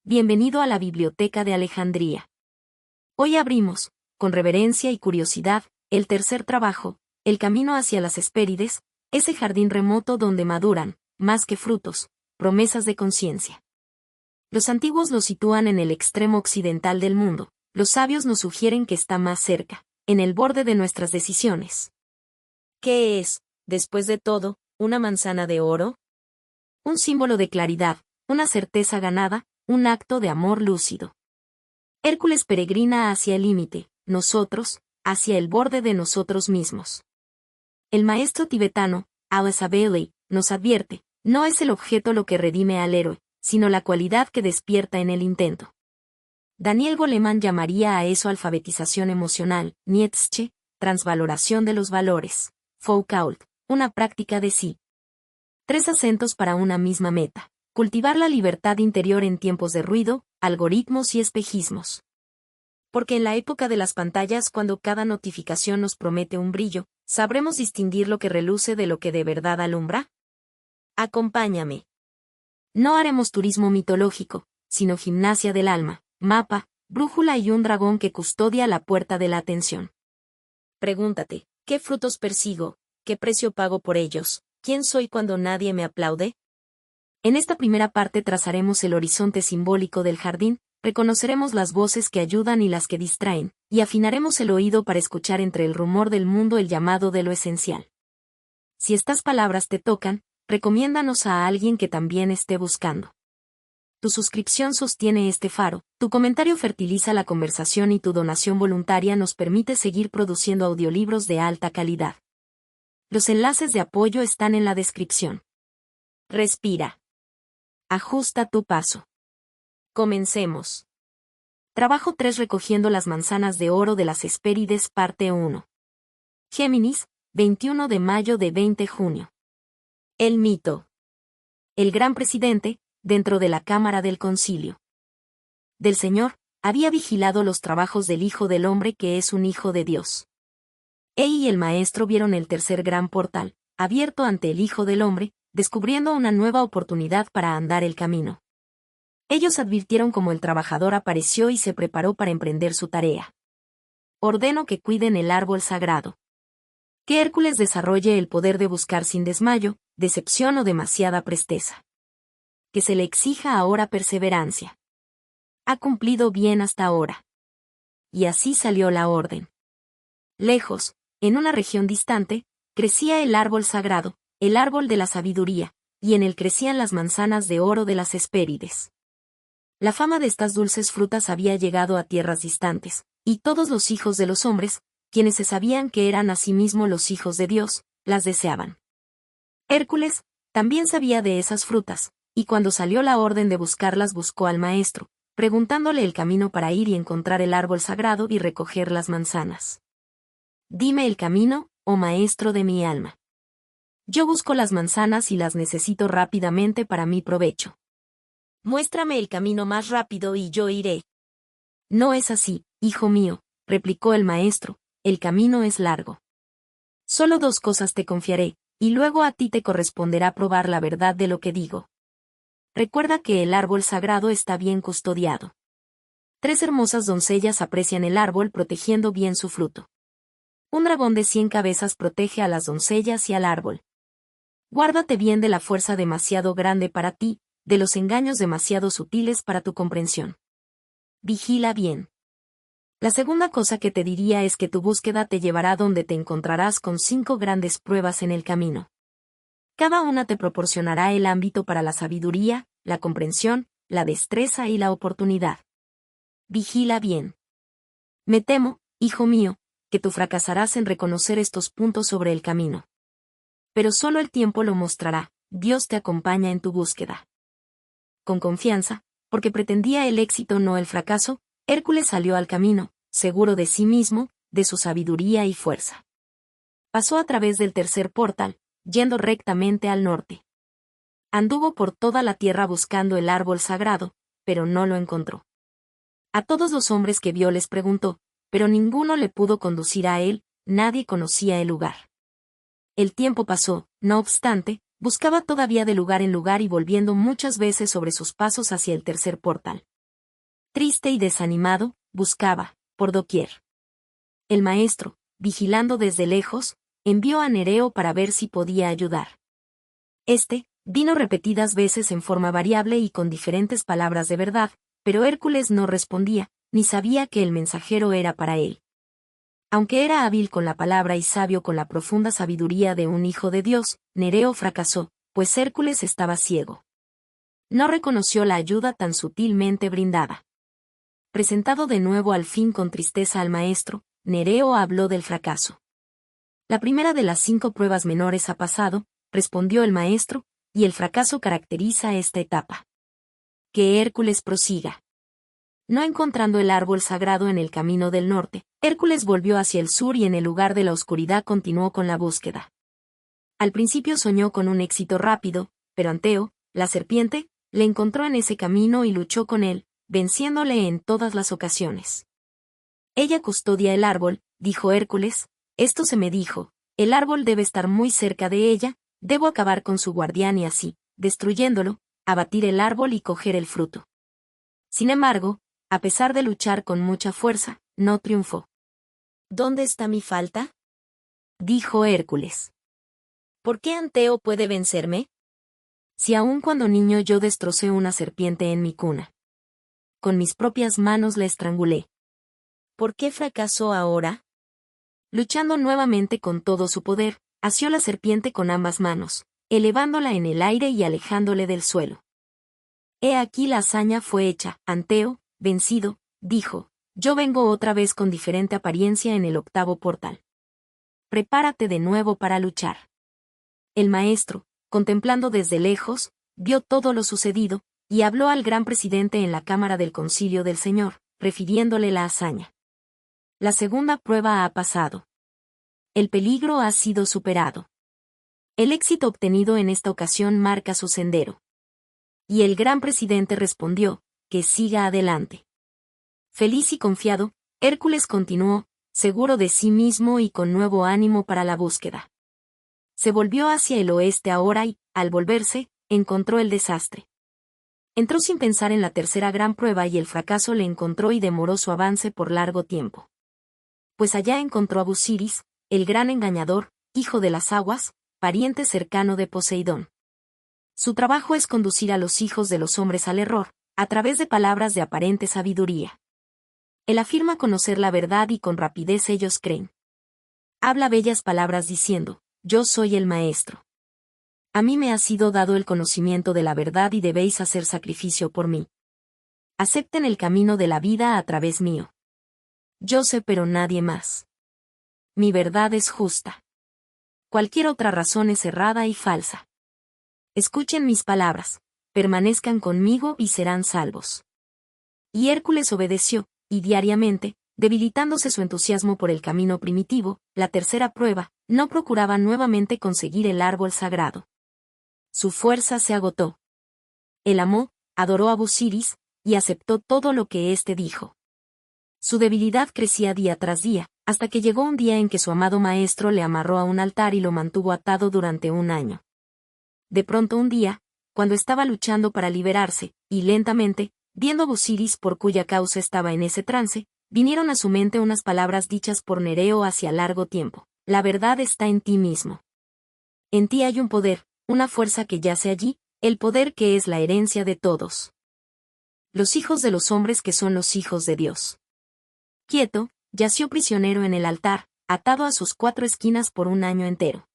Bienvenido a la Biblioteca de Alejandría. Hoy abrimos, con reverencia y curiosidad, el tercer trabajo, El camino hacia las Hespérides, ese jardín remoto donde maduran, más que frutos, promesas de conciencia. Los antiguos lo sitúan en el extremo occidental del mundo, los sabios nos sugieren que está más cerca, en el borde de nuestras decisiones. ¿Qué es, después de todo, una manzana de oro? Un símbolo de claridad, una certeza ganada, un acto de amor lúcido. Hércules peregrina hacia el límite, nosotros, hacia el borde de nosotros mismos. El maestro tibetano, Aloysius Bailey, nos advierte, no es el objeto lo que redime al héroe, sino la cualidad que despierta en el intento. Daniel Goleman llamaría a eso alfabetización emocional, Nietzsche, transvaloración de los valores, Foucault, una práctica de sí. 3 acentos para una misma meta. Cultivar la libertad interior en tiempos de ruido, algoritmos y espejismos. Porque en la época de las pantallas, cuando cada notificación nos promete un brillo, ¿sabremos distinguir lo que reluce de lo que de verdad alumbra? Acompáñame. No haremos turismo mitológico, sino gimnasia del alma, mapa, brújula y un dragón que custodia la puerta de la atención. Pregúntate, ¿qué frutos persigo? ¿Qué precio pago por ellos? ¿Quién soy cuando nadie me aplaude? En esta primera parte trazaremos el horizonte simbólico del jardín, reconoceremos las voces que ayudan y las que distraen, y afinaremos el oído para escuchar entre el rumor del mundo el llamado de lo esencial. Si estas palabras te tocan, recomiéndanos a alguien que también esté buscando. Tu suscripción sostiene este faro, tu comentario fertiliza la conversación y tu donación voluntaria nos permite seguir produciendo audiolibros de alta calidad. Los enlaces de apoyo están en la descripción. Respira. Ajusta tu paso. Comencemos. Trabajo 3 recogiendo las manzanas de oro de las Hespérides, parte 1. Géminis, 21 de mayo de 20 junio. El mito. El gran presidente, dentro de la cámara del concilio del Señor, había vigilado los trabajos del Hijo del Hombre que es un Hijo de Dios. Y el Maestro vieron el tercer gran portal, abierto ante el Hijo del Hombre, descubriendo una nueva oportunidad para andar el camino. Ellos advirtieron cómo el trabajador apareció y se preparó para emprender su tarea. Ordeno que cuiden el árbol sagrado. Que Hércules desarrolle el poder de buscar sin desmayo, decepción o demasiada presteza. Que se le exija ahora perseverancia. Ha cumplido bien hasta ahora. Y así salió la orden. Lejos, en una región distante, crecía el árbol sagrado, el árbol de la sabiduría, y en él crecían las manzanas de oro de las Hespérides. La fama de estas dulces frutas había llegado a tierras distantes, y todos los hijos de los hombres, quienes se sabían que eran asimismo los hijos de Dios, las deseaban. Hércules también sabía de esas frutas, y cuando salió la orden de buscarlas buscó al maestro, preguntándole el camino para ir y encontrar el árbol sagrado y recoger las manzanas. Dime el camino, oh maestro de mi alma. Yo busco las manzanas y las necesito rápidamente para mi provecho. Muéstrame el camino más rápido y yo iré. No es así, hijo mío, replicó el maestro, el camino es largo. Solo 2 cosas te confiaré, y luego a ti te corresponderá probar la verdad de lo que digo. Recuerda que el árbol sagrado está bien custodiado. 3 hermosas doncellas aprecian el árbol protegiendo bien su fruto. Un dragón de 100 cabezas protege a las doncellas y al árbol. Guárdate bien de la fuerza demasiado grande para ti, de los engaños demasiado sutiles para tu comprensión. Vigila bien. La segunda cosa que te diría es que tu búsqueda te llevará donde te encontrarás con 5 grandes pruebas en el camino. Cada una te proporcionará el ámbito para la sabiduría, la comprensión, la destreza y la oportunidad. Vigila bien. Me temo, hijo mío, que tú fracasarás en reconocer estos puntos sobre el camino. Pero solo el tiempo lo mostrará, Dios te acompaña en tu búsqueda. Con confianza, porque pretendía el éxito no el fracaso, Hércules salió al camino, seguro de sí mismo, de su sabiduría y fuerza. Pasó a través del tercer portal, yendo rectamente al norte. Anduvo por toda la tierra buscando el árbol sagrado, pero no lo encontró. A todos los hombres que vio les preguntó, pero ninguno le pudo conducir a él, nadie conocía el lugar. El tiempo pasó, no obstante, buscaba todavía de lugar en lugar y volviendo muchas veces sobre sus pasos hacia el tercer portal, Triste y desanimado, buscaba, por doquier. El maestro, vigilando desde lejos, envió a Nereo para ver si podía ayudar. Este, vino repetidas veces en forma variable y con diferentes palabras de verdad, pero Hércules no respondía, ni sabía que el mensajero era para él. Aunque era hábil con la palabra y sabio con la profunda sabiduría de un hijo de Dios, Nereo fracasó, pues Hércules estaba ciego. No reconoció la ayuda tan sutilmente brindada. Presentado de nuevo al fin con tristeza al maestro, Nereo habló del fracaso. La primera de las 5 pruebas menores ha pasado, respondió el maestro, y el fracaso caracteriza esta etapa. Que Hércules prosiga. No encontrando el árbol sagrado en el camino del norte, Hércules volvió hacia el sur y en el lugar de la oscuridad continuó con la búsqueda. Al principio soñó con un éxito rápido, pero Anteo, la serpiente, le encontró en ese camino y luchó con él, venciéndole en todas las ocasiones. Ella custodia el árbol, dijo Hércules, esto se me dijo, el árbol debe estar muy cerca de ella, debo acabar con su guardián y así, destruyéndolo, abatir el árbol y coger el fruto. Sin embargo, a pesar de luchar con mucha fuerza, no triunfó. ¿Dónde está mi falta?, dijo Hércules. ¿Por qué Anteo puede vencerme? Si aun cuando niño yo destrocé una serpiente en mi cuna. Con mis propias manos la estrangulé. ¿Por qué fracasó ahora? Luchando nuevamente con todo su poder, asió la serpiente con ambas manos, elevándola en el aire y alejándole del suelo. He aquí la hazaña fue hecha. Anteo, vencido, dijo, yo vengo otra vez con diferente apariencia en el 8º portal. Prepárate de nuevo para luchar. El maestro, contemplando desde lejos, vio todo lo sucedido, y habló al gran presidente en la cámara del concilio del Señor, refiriéndole la hazaña. La segunda prueba ha pasado. El peligro ha sido superado. El éxito obtenido en esta ocasión marca su sendero. Y el gran presidente respondió, que siga adelante. Feliz y confiado, Hércules continuó, seguro de sí mismo y con nuevo ánimo para la búsqueda. Se volvió hacia el oeste ahora y, al volverse, encontró el desastre. Entró sin pensar en la tercera gran prueba y el fracaso le encontró y demoró su avance por largo tiempo. Pues allá encontró a Busiris, el gran engañador, hijo de las aguas, pariente cercano de Poseidón. Su trabajo es conducir a los hijos de los hombres al error, a través de palabras de aparente sabiduría. Él afirma conocer la verdad y con rapidez ellos creen. Habla bellas palabras diciendo, yo soy el maestro. A mí me ha sido dado el conocimiento de la verdad y debéis hacer sacrificio por mí. Acepten el camino de la vida a través mío. Yo sé pero nadie más. Mi verdad es justa. Cualquier otra razón es errada y falsa. Escuchen mis palabras, permanezcan conmigo y serán salvos. Y Hércules obedeció, y diariamente, debilitándose su entusiasmo por el camino primitivo, la tercera prueba, no procuraba nuevamente conseguir el árbol sagrado. Su fuerza se agotó. Él amó, adoró a Busiris, y aceptó todo lo que éste dijo. Su debilidad crecía día tras día, hasta que llegó un día en que su amado maestro le amarró a un altar y lo mantuvo atado durante un año. De pronto un día, cuando estaba luchando para liberarse, y lentamente, viendo a Busiris por cuya causa estaba en ese trance, vinieron a su mente unas palabras dichas por Nereo hacia largo tiempo. La verdad está en ti mismo. En ti hay un poder, una fuerza que yace allí, el poder que es la herencia de todos. Los hijos de los hombres que son los hijos de Dios. Quieto, yació prisionero en el altar, atado a sus 4 esquinas por un año entero.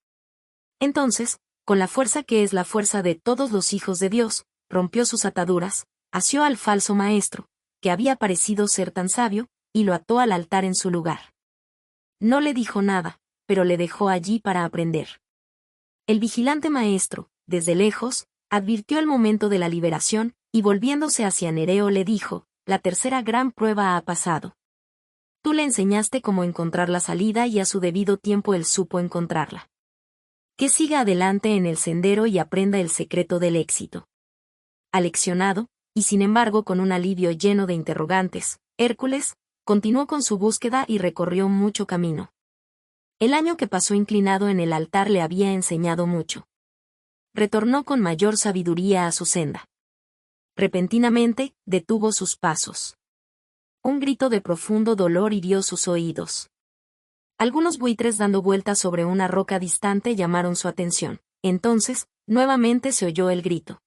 Entonces, con la fuerza que es la fuerza de todos los hijos de Dios, rompió sus ataduras, asió al falso maestro, que había parecido ser tan sabio, y lo ató al altar en su lugar. No le dijo nada, pero le dejó allí para aprender. El vigilante maestro, desde lejos, advirtió el momento de la liberación, y volviéndose hacia Nereo le dijo, la tercera gran prueba ha pasado. Tú le enseñaste cómo encontrar la salida y a su debido tiempo él supo encontrarla. Que siga adelante en el sendero y aprenda el secreto del éxito. Aleccionado, y sin embargo con un alivio lleno de interrogantes, Hércules, continuó con su búsqueda y recorrió mucho camino. El año que pasó inclinado en el altar le había enseñado mucho. Retornó con mayor sabiduría a su senda. Repentinamente, detuvo sus pasos. Un grito de profundo dolor hirió sus oídos. Algunos buitres dando vueltas sobre una roca distante llamaron su atención. Entonces, nuevamente se oyó el grito.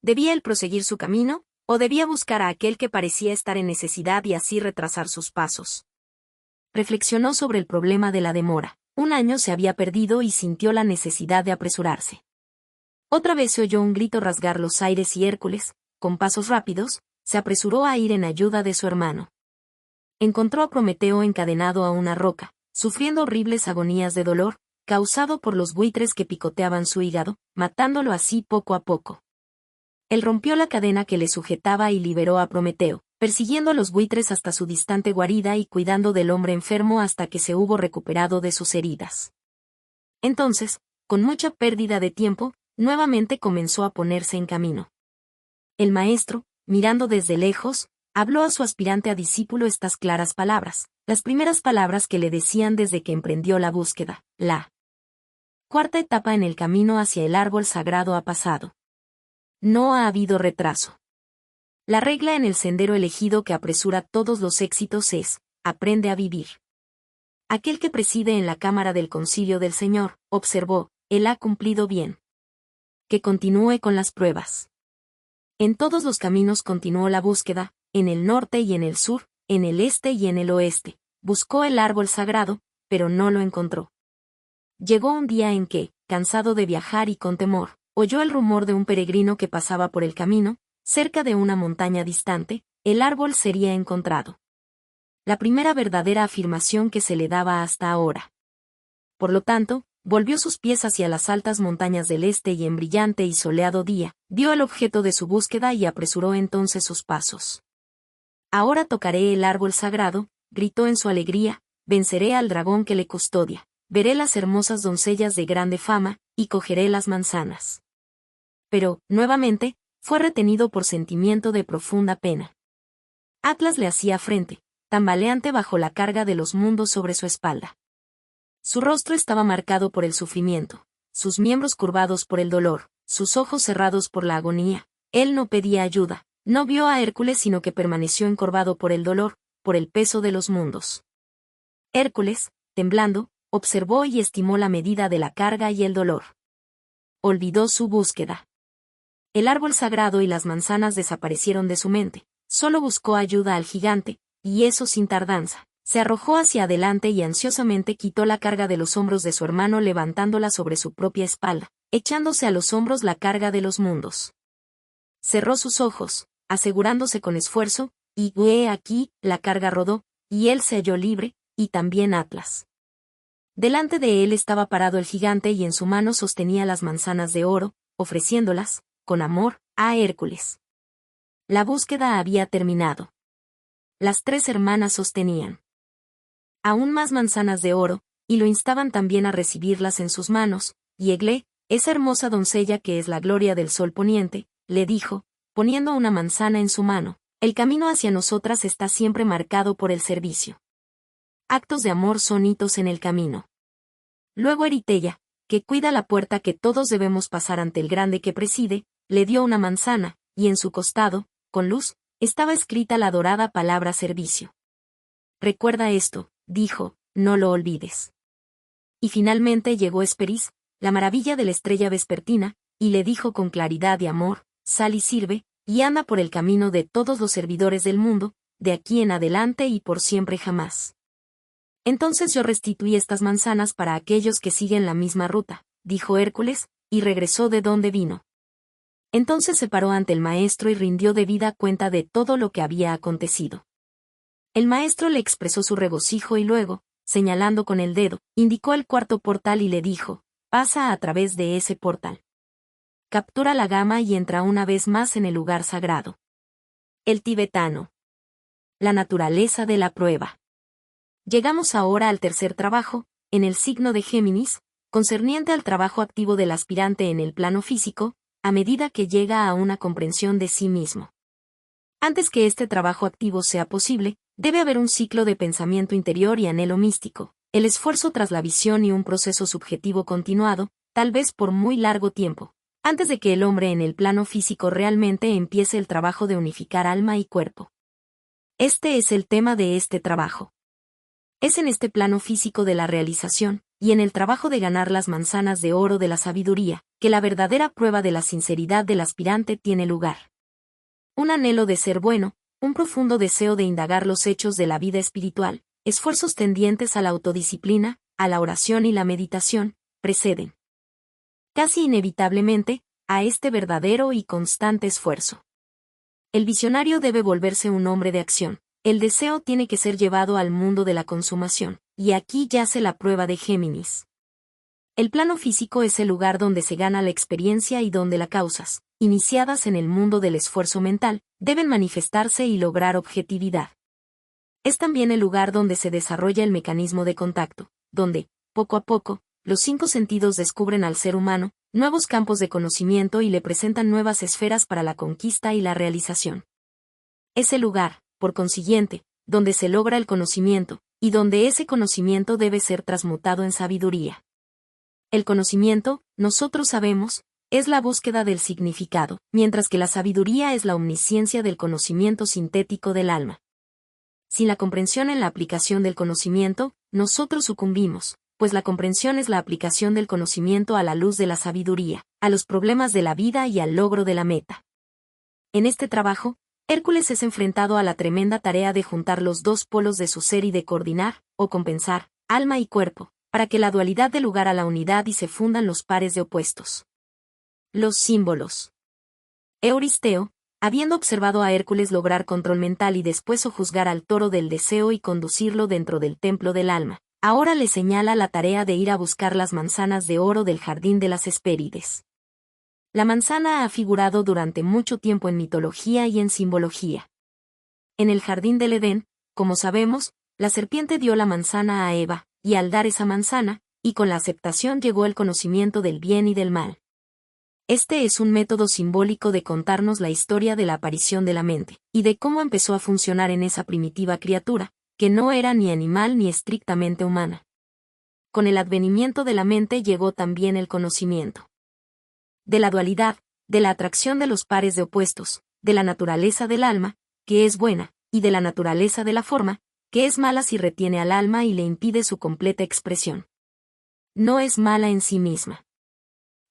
¿Debía él proseguir su camino, o debía buscar a aquel que parecía estar en necesidad y así retrasar sus pasos? Reflexionó sobre el problema de la demora. Un año se había perdido y sintió la necesidad de apresurarse. Otra vez se oyó un grito rasgar los aires y Hércules, con pasos rápidos, se apresuró a ir en ayuda de su hermano. Encontró a Prometeo encadenado a una roca, sufriendo horribles agonías de dolor, causado por los buitres que picoteaban su hígado, matándolo así poco a poco. Él rompió la cadena que le sujetaba y liberó a Prometeo, persiguiendo a los buitres hasta su distante guarida y cuidando del hombre enfermo hasta que se hubo recuperado de sus heridas. Entonces, con mucha pérdida de tiempo, nuevamente comenzó a ponerse en camino. El maestro, mirando desde lejos, habló a su aspirante a discípulo estas claras palabras, las primeras palabras que le decían desde que emprendió la búsqueda. La cuarta etapa en el camino hacia el árbol sagrado ha pasado. No ha habido retraso. La regla en el sendero elegido que apresura todos los éxitos es: aprende a vivir. Aquel que preside en la cámara del concilio del Señor, observó, él ha cumplido bien. Que continúe con las pruebas. En todos los caminos continuó la búsqueda, en el norte y en el sur, en el este y en el oeste. Buscó el árbol sagrado, pero no lo encontró. Llegó un día en que, cansado de viajar y con temor, oyó el rumor de un peregrino que pasaba por el camino. Cerca de una montaña distante, el árbol sería encontrado. La primera verdadera afirmación que se le daba hasta ahora. Por lo tanto, volvió sus pies hacia las altas montañas del este y en brillante y soleado día, vio el objeto de su búsqueda y apresuró entonces sus pasos. Ahora tocaré el árbol sagrado, gritó en su alegría, venceré al dragón que le custodia, veré las hermosas doncellas de grande fama, y cogeré las manzanas. Pero, nuevamente, fue retenido por sentimiento de profunda pena. Atlas le hacía frente, tambaleante bajo la carga de los mundos sobre su espalda. Su rostro estaba marcado por el sufrimiento, sus miembros curvados por el dolor, sus ojos cerrados por la agonía. Él no pedía ayuda, no vio a Hércules sino que permaneció encorvado por el dolor, por el peso de los mundos. Hércules, temblando, observó y estimó la medida de la carga y el dolor. Olvidó su búsqueda. El árbol sagrado y las manzanas desaparecieron de su mente, solo buscó ayuda al gigante, y eso sin tardanza. Se arrojó hacia adelante y ansiosamente quitó la carga de los hombros de su hermano levantándola sobre su propia espalda, echándose a los hombros la carga de los mundos. Cerró sus ojos, asegurándose con esfuerzo, y he aquí, la carga rodó, y él se halló libre, y también Atlas. Delante de él estaba parado el gigante y en su mano sostenía las manzanas de oro, ofreciéndolas, con amor, a Hércules. La búsqueda había terminado. Las tres hermanas sostenían aún más manzanas de oro, y lo instaban también a recibirlas en sus manos, y Eglé, esa hermosa doncella que es la gloria del sol poniente, le dijo, poniendo una manzana en su mano, el camino hacia nosotras está siempre marcado por el servicio. Actos de amor son hitos en el camino. Luego Eritella, que cuida la puerta que todos debemos pasar ante el grande que preside, le dio una manzana, y en su costado, con luz, estaba escrita la dorada palabra servicio. Recuerda esto, dijo, no lo olvides. Y finalmente llegó Hesperis, la maravilla de la estrella vespertina, y le dijo con claridad y amor, sal y sirve, y anda por el camino de todos los servidores del mundo, de aquí en adelante y por siempre jamás. Entonces yo restituí estas manzanas para aquellos que siguen la misma ruta, dijo Hércules, y regresó de donde vino. Entonces se paró ante el maestro y rindió debida cuenta de todo lo que había acontecido. El maestro le expresó su regocijo y luego, señalando con el dedo, indicó el cuarto portal y le dijo, pasa a través de ese portal. Captura la gama y entra una vez más en el lugar sagrado. El tibetano. La naturaleza de la prueba. Llegamos ahora al tercer trabajo, en el signo de Géminis, concerniente al trabajo activo del aspirante en el plano físico, a medida que llega a una comprensión de sí mismo. Antes que este trabajo activo sea posible, debe haber un ciclo de pensamiento interior y anhelo místico, el esfuerzo tras la visión y un proceso subjetivo continuado, tal vez por muy largo tiempo, antes de que el hombre en el plano físico realmente empiece el trabajo de unificar alma y cuerpo. Este es el tema de este trabajo. Es en este plano físico de la realización, y en el trabajo de ganar las manzanas de oro de la sabiduría, que la verdadera prueba de la sinceridad del aspirante tiene lugar. Un anhelo de ser bueno, un profundo deseo de indagar los hechos de la vida espiritual, esfuerzos tendientes a la autodisciplina, a la oración y la meditación, preceden casi inevitablemente a este verdadero y constante esfuerzo. El visionario debe volverse un hombre de acción. El deseo tiene que ser llevado al mundo de la consumación, y aquí yace la prueba de Géminis. El plano físico es el lugar donde se gana la experiencia y donde las causas, iniciadas en el mundo del esfuerzo mental, deben manifestarse y lograr objetividad. Es también el lugar donde se desarrolla el mecanismo de contacto, donde, poco a poco, los 5 sentidos descubren al ser humano nuevos campos de conocimiento y le presentan nuevas esferas para la conquista y la realización. Es el lugar, por consiguiente, donde se logra el conocimiento, y donde ese conocimiento debe ser transmutado en sabiduría. El conocimiento, nosotros sabemos, es la búsqueda del significado, mientras que la sabiduría es la omnisciencia del conocimiento sintético del alma. Sin la comprensión en la aplicación del conocimiento, nosotros sucumbimos, pues la comprensión es la aplicación del conocimiento a la luz de la sabiduría, a los problemas de la vida y al logro de la meta. En este trabajo, Hércules es enfrentado a la tremenda tarea de juntar los 2 polos de su ser y de coordinar, o compensar, alma y cuerpo, para que la dualidad dé lugar a la unidad y se fundan los pares de opuestos. Los símbolos. Euristeo, habiendo observado a Hércules lograr control mental y después sojuzgar al toro del deseo y conducirlo dentro del templo del alma, ahora le señala la tarea de ir a buscar las manzanas de oro del jardín de las Hespérides. La manzana ha figurado durante mucho tiempo en mitología y en simbología. En el jardín del Edén, como sabemos, la serpiente dio la manzana a Eva, y al dar esa manzana, y con la aceptación llegó el conocimiento del bien y del mal. Este es un método simbólico de contarnos la historia de la aparición de la mente, y de cómo empezó a funcionar en esa primitiva criatura, que no era ni animal ni estrictamente humana. Con el advenimiento de la mente llegó también el conocimiento. De la dualidad, de la atracción de los pares de opuestos, de la naturaleza del alma, que es buena, y de la naturaleza de la forma, que es mala si retiene al alma y le impide su completa expresión. No es mala en sí misma.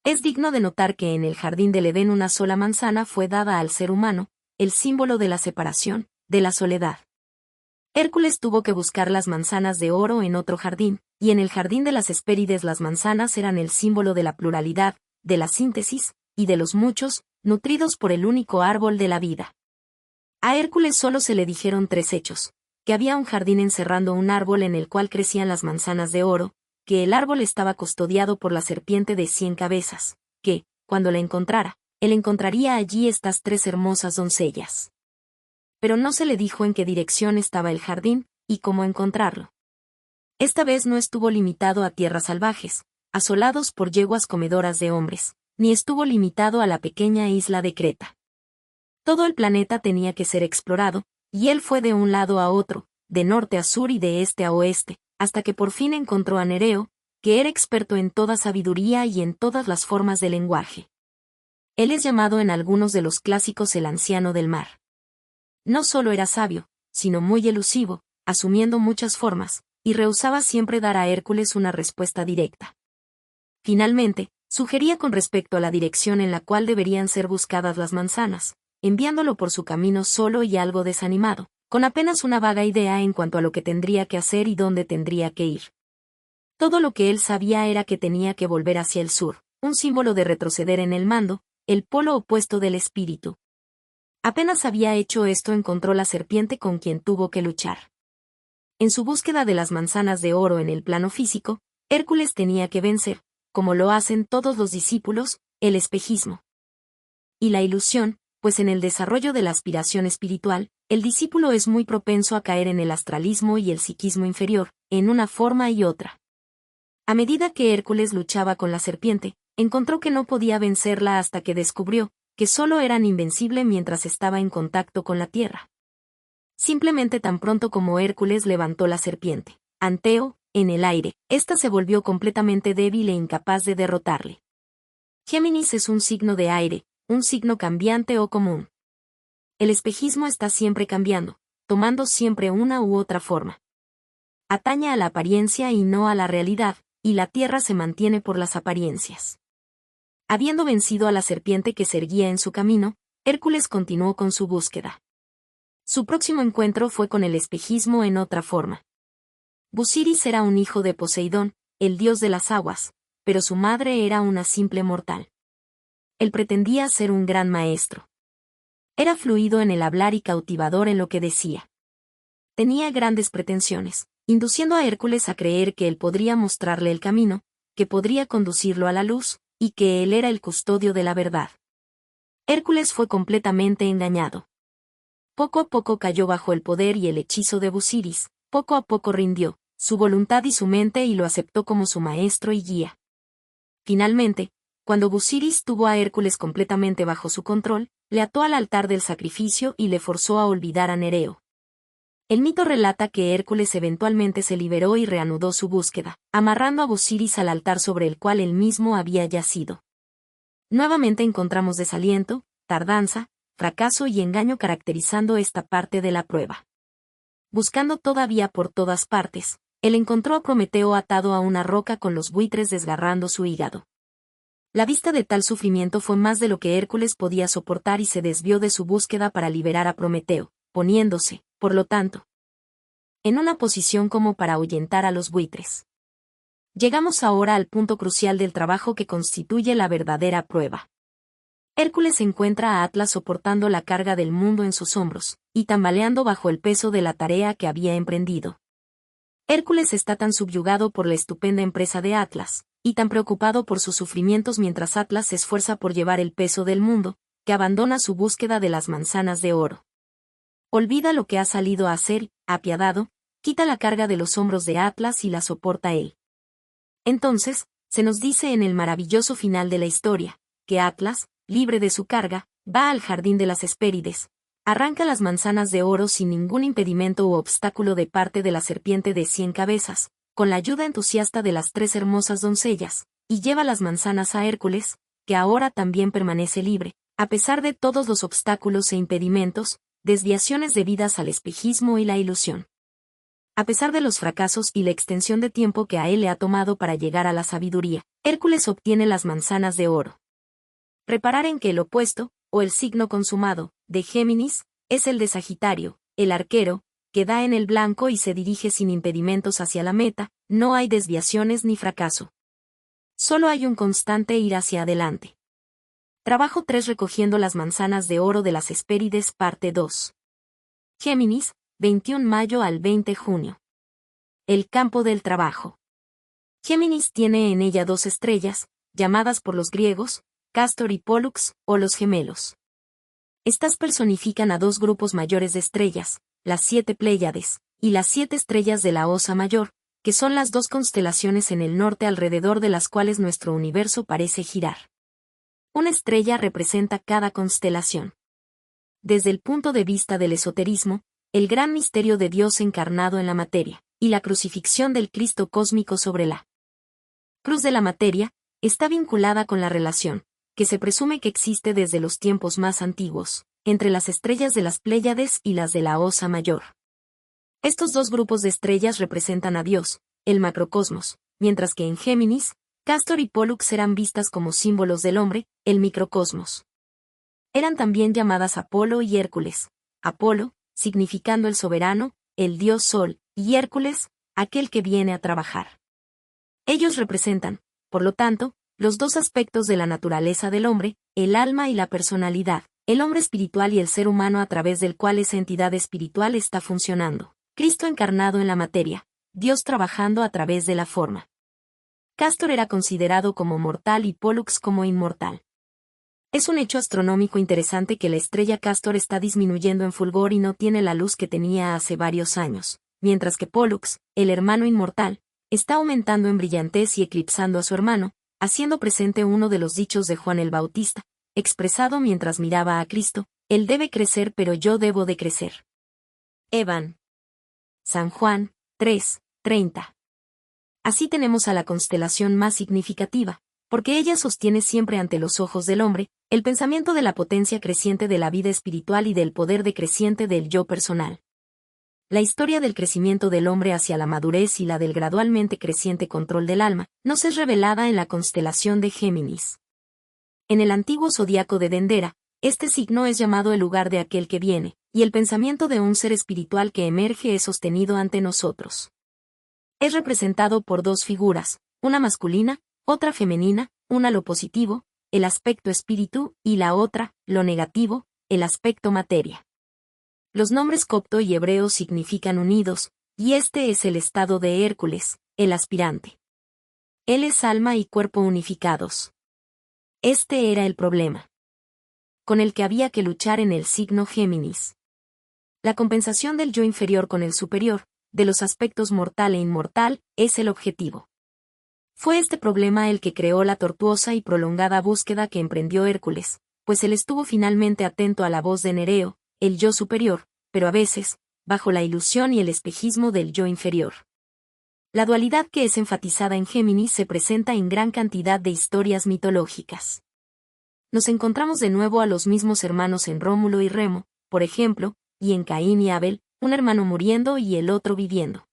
Es digno de notar que en el jardín del Edén una sola manzana fue dada al ser humano, el símbolo de la separación, de la soledad. Hércules tuvo que buscar las manzanas de oro en otro jardín, y en el jardín de las Hespérides las manzanas eran el símbolo de la pluralidad, de la síntesis, y de los muchos, nutridos por el único árbol de la vida. A Hércules solo se le dijeron 3 hechos: que había un jardín encerrando un árbol en el cual crecían las manzanas de oro, que el árbol estaba custodiado por la serpiente de 100 cabezas, que, cuando la encontrara, él encontraría allí estas 3 hermosas doncellas. Pero no se le dijo en qué dirección estaba el jardín, y cómo encontrarlo. Esta vez no estuvo limitado a tierras salvajes, asolados por yeguas comedoras de hombres, ni estuvo limitado a la pequeña isla de Creta. Todo el planeta tenía que ser explorado, y él fue de un lado a otro, de norte a sur y de este a oeste, hasta que por fin encontró a Nereo, que era experto en toda sabiduría y en todas las formas del lenguaje. Él es llamado en algunos de los clásicos el anciano del mar. No solo era sabio, sino muy elusivo, asumiendo muchas formas, y rehusaba siempre dar a Hércules una respuesta directa. Finalmente, sugería con respecto a la dirección en la cual deberían ser buscadas las manzanas, enviándolo por su camino solo y algo desanimado, con apenas una vaga idea en cuanto a lo que tendría que hacer y dónde tendría que ir. Todo lo que él sabía era que tenía que volver hacia el sur, un símbolo de retroceder en el mando, el polo opuesto del espíritu. Apenas había hecho esto encontró la serpiente con quien tuvo que luchar. En su búsqueda de las manzanas de oro en el plano físico, Hércules tenía que vencer, como lo hacen todos los discípulos, el espejismo y la ilusión, pues en el desarrollo de la aspiración espiritual, el discípulo es muy propenso a caer en el astralismo y el psiquismo inferior, en una forma y otra. A medida que Hércules luchaba con la serpiente, encontró que no podía vencerla hasta que descubrió que solo eran invencible mientras estaba en contacto con la tierra. Simplemente tan pronto como Hércules levantó la serpiente, Anteo, en el aire, ésta se volvió completamente débil e incapaz de derrotarle. Géminis es un signo de aire, un signo cambiante o común. El espejismo está siempre cambiando, tomando siempre una u otra forma. Atañe a la apariencia y no a la realidad, y la tierra se mantiene por las apariencias. Habiendo vencido a la serpiente que se erguía en su camino, Hércules continuó con su búsqueda. Su próximo encuentro fue con el espejismo en otra forma. Busiris era un hijo de Poseidón, el dios de las aguas, pero su madre era una simple mortal. Él pretendía ser un gran maestro. Era fluido en el hablar y cautivador en lo que decía. Tenía grandes pretensiones, induciendo a Hércules a creer que él podría mostrarle el camino, que podría conducirlo a la luz, y que él era el custodio de la verdad. Hércules fue completamente engañado. Poco a poco cayó bajo el poder y el hechizo de Busiris, poco a poco rindió su voluntad y su mente y lo aceptó como su maestro y guía. Finalmente, cuando Busiris tuvo a Hércules completamente bajo su control, le ató al altar del sacrificio y le forzó a olvidar a Nereo. El mito relata que Hércules eventualmente se liberó y reanudó su búsqueda, amarrando a Busiris al altar sobre el cual él mismo había yacido. Nuevamente encontramos desaliento, tardanza, fracaso y engaño caracterizando esta parte de la prueba. Buscando todavía por todas partes, él encontró a Prometeo atado a una roca con los buitres desgarrando su hígado. La vista de tal sufrimiento fue más de lo que Hércules podía soportar y se desvió de su búsqueda para liberar a Prometeo, poniéndose, por lo tanto, en una posición como para ahuyentar a los buitres. Llegamos ahora al punto crucial del trabajo que constituye la verdadera prueba. Hércules encuentra a Atlas soportando la carga del mundo en sus hombros, y tambaleando bajo el peso de la tarea que había emprendido. Hércules está tan subyugado por la estupenda empresa de Atlas, y tan preocupado por sus sufrimientos mientras Atlas se esfuerza por llevar el peso del mundo, que abandona su búsqueda de las manzanas de oro. Olvida lo que ha salido a hacer, apiadado, quita la carga de los hombros de Atlas y la soporta él. Entonces, se nos dice en el maravilloso final de la historia, que Atlas, libre de su carga, va al jardín de las Hespérides, arranca las manzanas de oro sin ningún impedimento u obstáculo de parte de la serpiente de 100 cabezas, con la ayuda entusiasta de las 3 hermosas doncellas, y lleva las manzanas a Hércules, que ahora también permanece libre, a pesar de todos los obstáculos e impedimentos, desviaciones debidas al espejismo y la ilusión. A pesar de los fracasos y la extensión de tiempo que a él le ha tomado para llegar a la sabiduría, Hércules obtiene las manzanas de oro. Reparar en que el opuesto, o el signo consumado, de Géminis, es el de Sagitario, el arquero, que da en el blanco y se dirige sin impedimentos hacia la meta, no hay desviaciones ni fracaso. Solo hay un constante ir hacia adelante. Trabajo 3 recogiendo las manzanas de oro de las Hespérides parte 2. Géminis, 21 mayo al 20 junio. El campo del trabajo. Géminis tiene en ella 2 estrellas, llamadas por los griegos, Cástor y Pólux, o los gemelos. Estas personifican a 2 grupos mayores de estrellas, las 7 Pléyades, y las 7 estrellas de la Osa Mayor, que son las 2 constelaciones en el norte alrededor de las cuales nuestro universo parece girar. Una estrella representa cada constelación. Desde el punto de vista del esoterismo, el gran misterio de Dios encarnado en la materia, y la crucifixión del Cristo cósmico sobre la cruz de la materia, está vinculada con la relación, que se presume que existe desde los tiempos más antiguos, entre las estrellas de las Pléyades y las de la Osa Mayor. Estos 2 grupos de estrellas representan a Dios, el macrocosmos, mientras que en Géminis, Cástor y Pólux eran vistas como símbolos del hombre, el microcosmos. Eran también llamadas Apolo y Hércules. Apolo, significando el soberano, el dios Sol, y Hércules, aquel que viene a trabajar. Ellos representan, por lo tanto, los 2 aspectos de la naturaleza del hombre, el alma y la personalidad, el hombre espiritual y el ser humano a través del cual esa entidad espiritual está funcionando. Cristo encarnado en la materia, Dios trabajando a través de la forma. Cástor era considerado como mortal y Pólux como inmortal. Es un hecho astronómico interesante que la estrella Cástor está disminuyendo en fulgor y no tiene la luz que tenía hace varios años, mientras que Pólux, el hermano inmortal, está aumentando en brillantez y eclipsando a su hermano, haciendo presente uno de los dichos de Juan el Bautista, expresado mientras miraba a Cristo: Él debe crecer pero yo debo de crecer. Evan. San Juan, 3:30. Así tenemos a la constelación más significativa, porque ella sostiene siempre ante los ojos del hombre, el pensamiento de la potencia creciente de la vida espiritual y del poder decreciente del yo personal. La historia del crecimiento del hombre hacia la madurez y la del gradualmente creciente control del alma, nos es revelada en la constelación de Géminis. En el antiguo zodiaco de Dendera, este signo es llamado el lugar de aquel que viene, y el pensamiento de un ser espiritual que emerge es sostenido ante nosotros. Es representado por dos figuras, una masculina, otra femenina, una lo positivo, el aspecto espíritu, y la otra, lo negativo, el aspecto materia. Los nombres copto y hebreo significan unidos, y este es el estado de Hércules, el aspirante. Él es alma y cuerpo unificados. Este era el problema con el que había que luchar en el signo Géminis. La compensación del yo inferior con el superior, de los aspectos mortal e inmortal, es el objetivo. Fue este problema el que creó la tortuosa y prolongada búsqueda que emprendió Hércules, pues él estuvo finalmente atento a la voz de Nereo, el yo superior, pero a veces, bajo la ilusión y el espejismo del yo inferior. La dualidad que es enfatizada en Géminis se presenta en gran cantidad de historias mitológicas. Nos encontramos de nuevo a los mismos hermanos en Rómulo y Remo, por ejemplo, y en Caín y Abel, un hermano muriendo y el otro viviendo.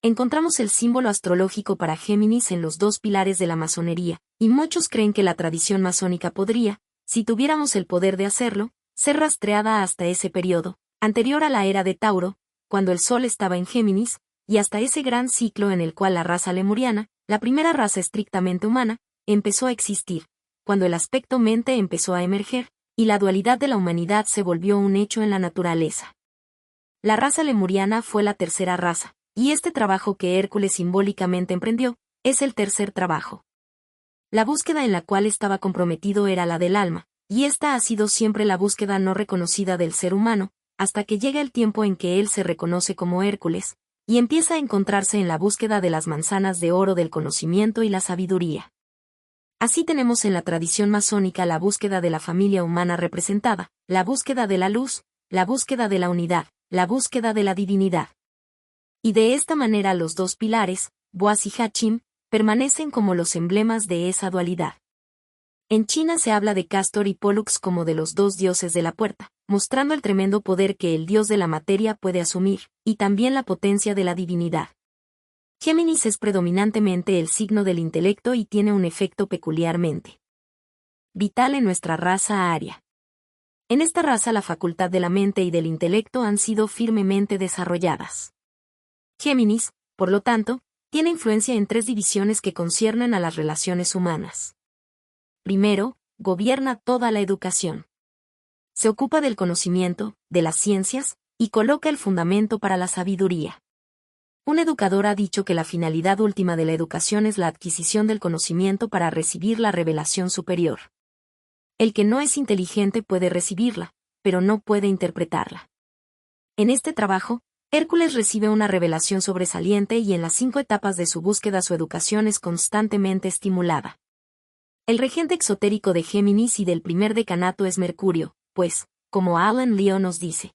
Encontramos el símbolo astrológico para Géminis en los dos pilares de la masonería, y muchos creen que la tradición masónica podría, si tuviéramos el poder de hacerlo, ser rastreada hasta ese periodo, anterior a la era de Tauro, cuando el Sol estaba en Géminis, y hasta ese gran ciclo en el cual la raza lemuriana, la primera raza estrictamente humana, empezó a existir, cuando el aspecto mente empezó a emerger, y la dualidad de la humanidad se volvió un hecho en la naturaleza. La raza lemuriana fue la tercera raza, y este trabajo que Hércules simbólicamente emprendió, es el tercer trabajo. La búsqueda en la cual estaba comprometido era la del alma, y esta ha sido siempre la búsqueda no reconocida del ser humano, hasta que llega el tiempo en que él se reconoce como Hércules, y empieza a encontrarse en la búsqueda de las manzanas de oro del conocimiento y la sabiduría. Así tenemos en la tradición masónica la búsqueda de la familia humana representada, la búsqueda de la luz, la búsqueda de la unidad, la búsqueda de la divinidad. Y de esta manera los dos pilares, Boaz y Hachim, permanecen como los emblemas de esa dualidad. En China se habla de Castor y Pollux como de los dos dioses de la puerta, mostrando el tremendo poder que el dios de la materia puede asumir, y también la potencia de la divinidad. Géminis es predominantemente el signo del intelecto y tiene un efecto peculiarmente vital en nuestra raza aria. En esta raza la facultad de la mente y del intelecto han sido firmemente desarrolladas. Géminis, por lo tanto, tiene influencia en tres divisiones que conciernen a las relaciones humanas. Primero, gobierna toda la educación. Se ocupa del conocimiento, de las ciencias, y coloca el fundamento para la sabiduría. Un educador ha dicho que la finalidad última de la educación es la adquisición del conocimiento para recibir la revelación superior. El que no es inteligente puede recibirla, pero no puede interpretarla. En este trabajo, Hércules recibe una revelación sobresaliente y en las 5 etapas de su búsqueda su educación es constantemente estimulada. El regente exotérico de Géminis y del primer decanato es Mercurio, pues, como Alan Leo nos dice,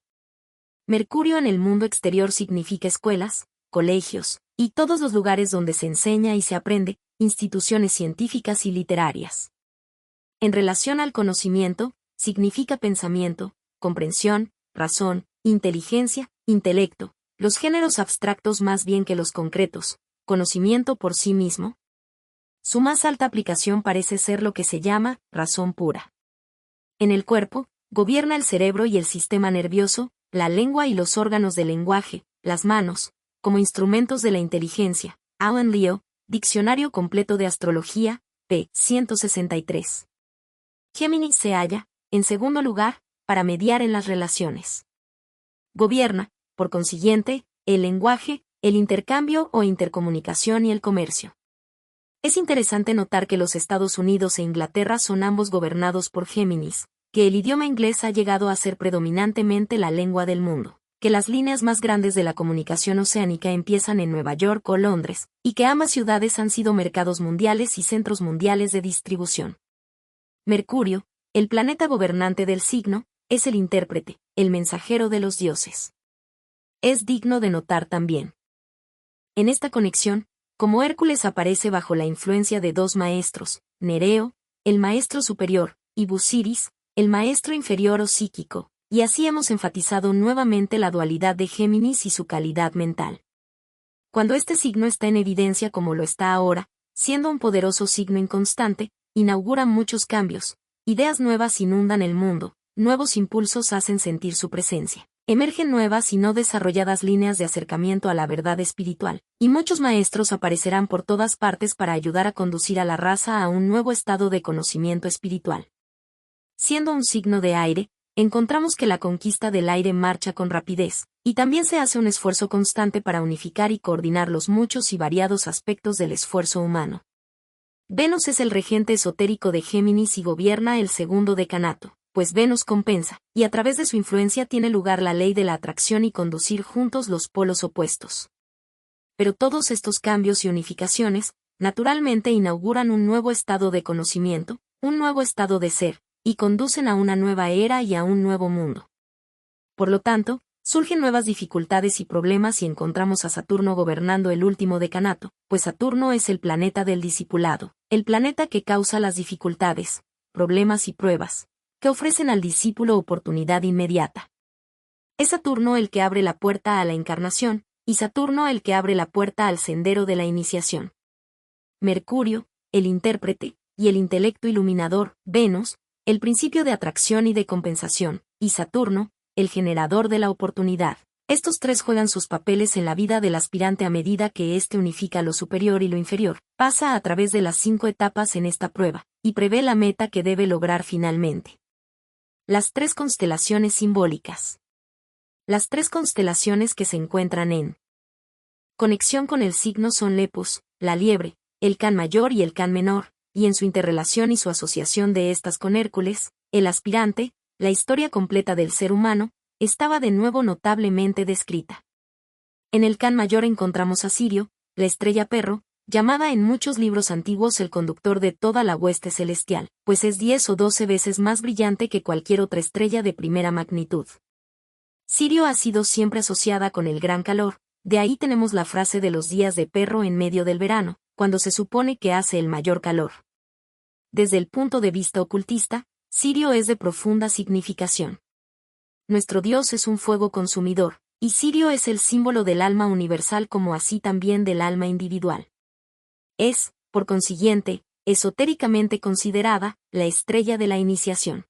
Mercurio en el mundo exterior significa escuelas, colegios, y todos los lugares donde se enseña y se aprende, instituciones científicas y literarias. En relación al conocimiento, significa pensamiento, comprensión, razón, inteligencia, intelecto, los géneros abstractos más bien que los concretos, conocimiento por sí mismo. Su más alta aplicación parece ser lo que se llama razón pura. En el cuerpo, gobierna el cerebro y el sistema nervioso, la lengua y los órganos del lenguaje, las manos, como instrumentos de la inteligencia. Alan Leo, Diccionario completo de Astrología, p. 163. Géminis se halla, en segundo lugar, para mediar en las relaciones. Gobierna, por consiguiente, el lenguaje, el intercambio o intercomunicación y el comercio. Es interesante notar que los Estados Unidos e Inglaterra son ambos gobernados por Géminis, que el idioma inglés ha llegado a ser predominantemente la lengua del mundo, que las líneas más grandes de la comunicación oceánica empiezan en Nueva York o Londres, y que ambas ciudades han sido mercados mundiales y centros mundiales de distribución. Mercurio, el planeta gobernante del signo, es el intérprete, el mensajero de los dioses. Es digno de notar también. En esta conexión, como Hércules aparece bajo la influencia de dos maestros, Nereo, el maestro superior, y Busiris, el maestro inferior o psíquico, y así hemos enfatizado nuevamente la dualidad de Géminis y su calidad mental. Cuando este signo está en evidencia como lo está ahora, siendo un poderoso signo inconstante, inaugura muchos cambios, ideas nuevas inundan el mundo, nuevos impulsos hacen sentir su presencia. Emergen nuevas y no desarrolladas líneas de acercamiento a la verdad espiritual, y muchos maestros aparecerán por todas partes para ayudar a conducir a la raza a un nuevo estado de conocimiento espiritual. Siendo un signo de aire, encontramos que la conquista del aire marcha con rapidez, y también se hace un esfuerzo constante para unificar y coordinar los muchos y variados aspectos del esfuerzo humano. Venus es el regente esotérico de Géminis y gobierna el segundo decanato, pues Venus compensa, y a través de su influencia tiene lugar la ley de la atracción y conducir juntos los polos opuestos. Pero todos estos cambios y unificaciones, naturalmente inauguran un nuevo estado de conocimiento, un nuevo estado de ser, y conducen a una nueva era y a un nuevo mundo. Por lo tanto, surgen nuevas dificultades y problemas y encontramos a Saturno gobernando el último decanato, pues Saturno es el planeta del discipulado, el planeta que causa las dificultades, problemas y pruebas, que ofrecen al discípulo oportunidad inmediata. Es Saturno el que abre la puerta a la encarnación, y Saturno el que abre la puerta al sendero de la iniciación. Mercurio, el intérprete, y el intelecto iluminador, Venus, el principio de atracción y de compensación, y Saturno, el generador de la oportunidad. Estos tres juegan sus papeles en la vida del aspirante a medida que éste unifica lo superior y lo inferior, pasa a través de las 5 etapas en esta prueba, y prevé la meta que debe lograr finalmente. Las 3 constelaciones simbólicas. Las 3 constelaciones que se encuentran en conexión con el signo son Lepus, la liebre, el Can mayor y el Can menor, y en su interrelación y su asociación de estas con Hércules, el aspirante, la historia completa del ser humano, estaba de nuevo notablemente descrita. En el Can mayor encontramos a Sirio, la estrella perro, llamada en muchos libros antiguos el conductor de toda la hueste celestial, pues es 10 o 12 veces más brillante que cualquier otra estrella de primera magnitud. Sirio ha sido siempre asociada con el gran calor, de ahí tenemos la frase de los días de perro en medio del verano, cuando se supone que hace el mayor calor. Desde el punto de vista ocultista, Sirio es de profunda significación. Nuestro Dios es un fuego consumidor, y Sirio es el símbolo del alma universal como así también del alma individual. Es, por consiguiente, esotéricamente considerada, la estrella de la iniciación.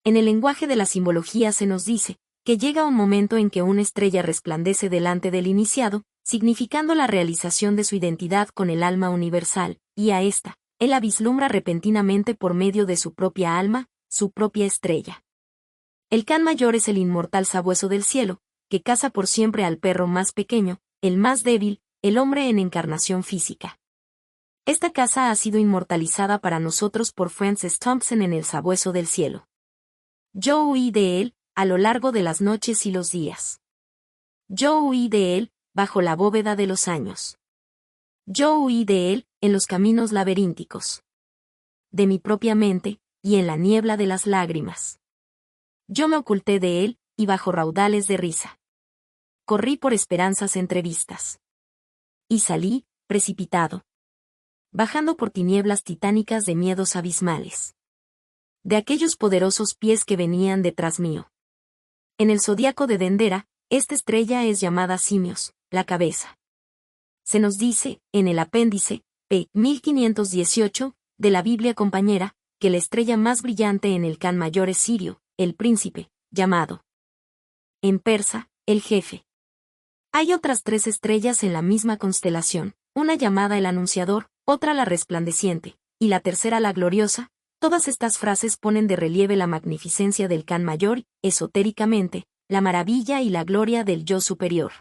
En el lenguaje de la simbología se nos dice, que llega un momento en que una estrella resplandece delante del iniciado, significando la realización de su identidad con el alma universal, y a esta, él la vislumbra repentinamente por medio de su propia alma, su propia estrella. El Can mayor es el inmortal sabueso del cielo, que caza por siempre al perro más pequeño, el más débil, el hombre en encarnación física. Esta caza ha sido inmortalizada para nosotros por Francis Thompson en El sabueso del cielo. Yo huí de él, a lo largo de las noches y los días. Yo huí de él, bajo la bóveda de los años. Yo huí de él, en los caminos laberínticos de mi propia mente, y en la niebla de las lágrimas. Yo me oculté de él, y bajo raudales de risa. Corrí por esperanzas entrevistas. Y salí, precipitado. Bajando por tinieblas titánicas de miedos abismales. De aquellos poderosos pies que venían detrás mío. En el zodiaco de Dendera, esta estrella es llamada Simios, la cabeza. Se nos dice, en el apéndice, p. 1518, de la Biblia compañera, que la estrella más brillante en el Can mayor es Sirio, el príncipe, llamado en persa, el jefe. Hay otras 3 estrellas en la misma constelación, una llamada el anunciador, otra la resplandeciente, y la tercera la gloriosa. Todas estas frases ponen de relieve la magnificencia del Can mayor, esotéricamente, la maravilla y la gloria del yo superior.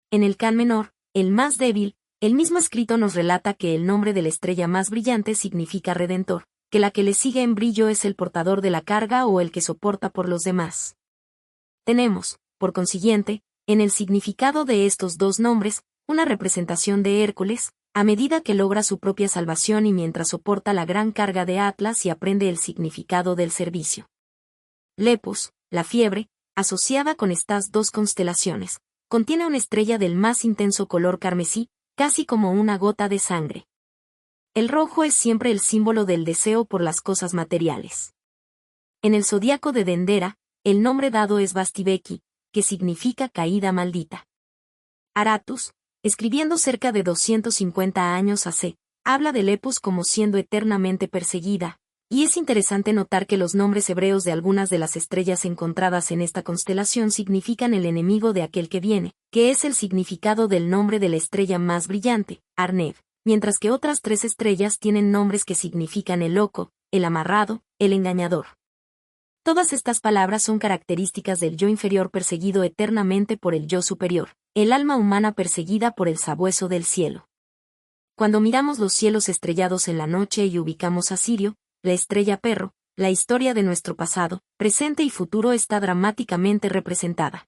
En el Can menor, el más débil, el mismo escrito nos relata que el nombre de la estrella más brillante significa redentor, que la que le sigue en brillo es el portador de la carga o el que soporta por los demás. Tenemos, por consiguiente, en el significado de estos 2 nombres, una representación de Hércules, a medida que logra su propia salvación y mientras soporta la gran carga de Atlas y aprende el significado del servicio. Lepus, la fiebre, asociada con estas 2 constelaciones, contiene una estrella del más intenso color carmesí, casi como una gota de sangre. El rojo es siempre el símbolo del deseo por las cosas materiales. En el zodiaco de Dendera, el nombre dado es Bastibeki, que significa caída maldita. Aratus, escribiendo cerca de 250 años hace, habla de Lepus como siendo eternamente perseguida, y es interesante notar que los nombres hebreos de algunas de las estrellas encontradas en esta constelación significan el enemigo de aquel que viene, que es el significado del nombre de la estrella más brillante, Arneb, mientras que otras 3 estrellas tienen nombres que significan el loco, el amarrado, el engañador. Todas estas palabras son características del yo inferior perseguido eternamente por el yo superior, el alma humana perseguida por el sabueso del cielo. Cuando miramos los cielos estrellados en la noche y ubicamos a Sirio, la estrella perro, la historia de nuestro pasado, presente y futuro está dramáticamente representada.